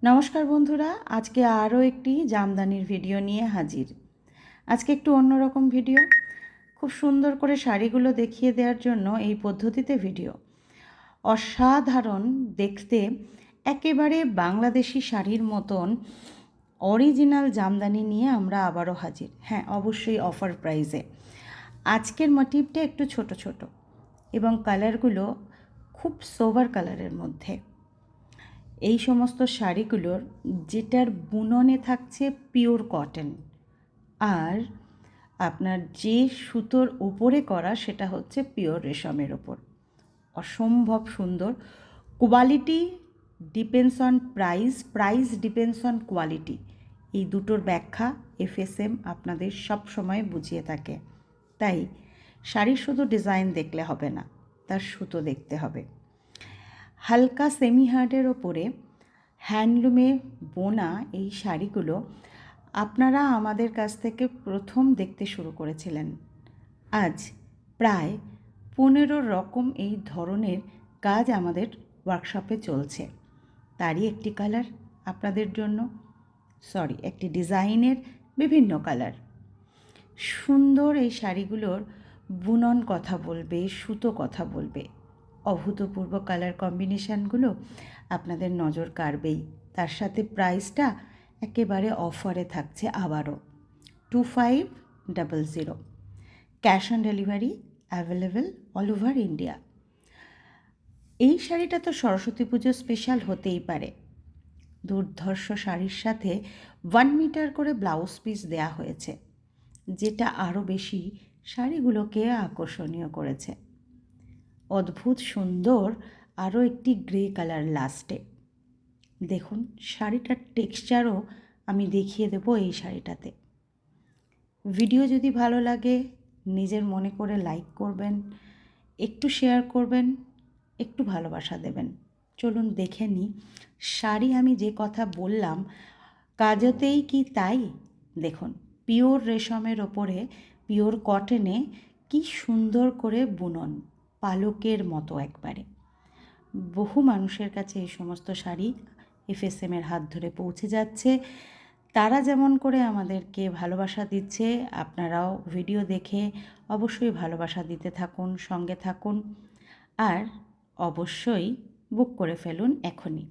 নমস্কার বন্ধুরা, আজকে আরও একটি জামদানির ভিডিও নিয়ে হাজির। আজকে একটু অন্যরকম ভিডিও, খুব সুন্দর করে শাড়িগুলো দেখিয়ে দেওয়ার জন্য এই পদ্ধতিতে ভিডিও। অসাধারণ দেখতে, একেবারে বাংলাদেশি শাড়ির মতন অরিজিনাল জামদানি নিয়ে আমরা আবারও হাজির। হ্যাঁ, অবশ্যই অফার প্রাইসে। আজকের মোটিভটা একটু ছোট ছোট এবং কালারগুলো খুব সোবার কালারের মধ্যে। এই সমস্ত শাড়িগুলোর যেটার বুননে থাকছে পিওর কটন, আর আপনার যে সুতোর ওপরে করা সেটা হচ্ছে পিওর রেশমের ওপর। অসম্ভব সুন্দর। Quality depends on price, price depends on quality. এই দুটোর ব্যাখ্যা এফএসএম আপনাদের সব সময় বুঝিয়ে থাকে। তাই শাড়ির শুধু ডিজাইন দেখলে হবে না, তার সুতো দেখতে হবে। হালকা সেমি হার্ডের ওপরে হ্যান্ডলুমে বোনা এই শাড়িগুলো আপনারা আমাদের কাছ থেকে প্রথম দেখতে শুরু করেছিলেন। আজ প্রায় 15 রকম এই ধরনের কাজ আমাদের ওয়ার্কশপে চলছে। তারই একটি কালার আপনাদের জন্য, একটি ডিজাইনের বিভিন্ন কালার। সুন্দর এই শাড়িগুলোর বুনন কথা বলবে, সুতো কথা বলবে। অভূতপূর্ব কালার কম্বিনেশানগুলো আপনাদের নজর কাড়বেই। তার সাথে প্রাইসটা একেবারে অফারে থাকছে আবারও 2500। Cash on delivery available all over India. এই শাড়িটা তো সরস্বতী পুজো স্পেশাল হতেই পারে। দুর্ধর্ষ শাড়ির সাথে 1 মিটার করে ব্লাউজ পিস দেয়া হয়েছে, যেটা আরও বেশি শাড়িগুলোকে আকর্ষণীয় করেছে। অদ্ভুত সুন্দর আরও একটি গ্রে কালার লাস্টে। দেখুন শাড়িটার টেক্সচারও আমি দেখিয়ে দেবো এই শাড়িটাতে। ভিডিও যদি ভালো লাগে নিজের মনে করে লাইক করবেন, একটু শেয়ার করবেন, একটু ভালোবাসা দেবেন। চলুন দেখে নিই শাড়ি আমি যে কথা বললাম কাজতেই কি তাই। দেখুন পিওর রেশমের ওপরে পিওর কটনে কি সুন্দর করে বুনন, পালকের মতো একবারে। বহু মানুষের কাছে এই সমস্ত শাড়ি এফএসএমের হাত ধরে পৌঁছে যাচ্ছে। তারা যেমন করে আমাদেরকে ভালোবাসা দিচ্ছে, আপনারাও ভিডিও দেখে অবশ্যই ভালোবাসা দিতে থাকুন, সঙ্গে থাকুন, আর অবশ্যই বুক করে ফেলুন এখনই।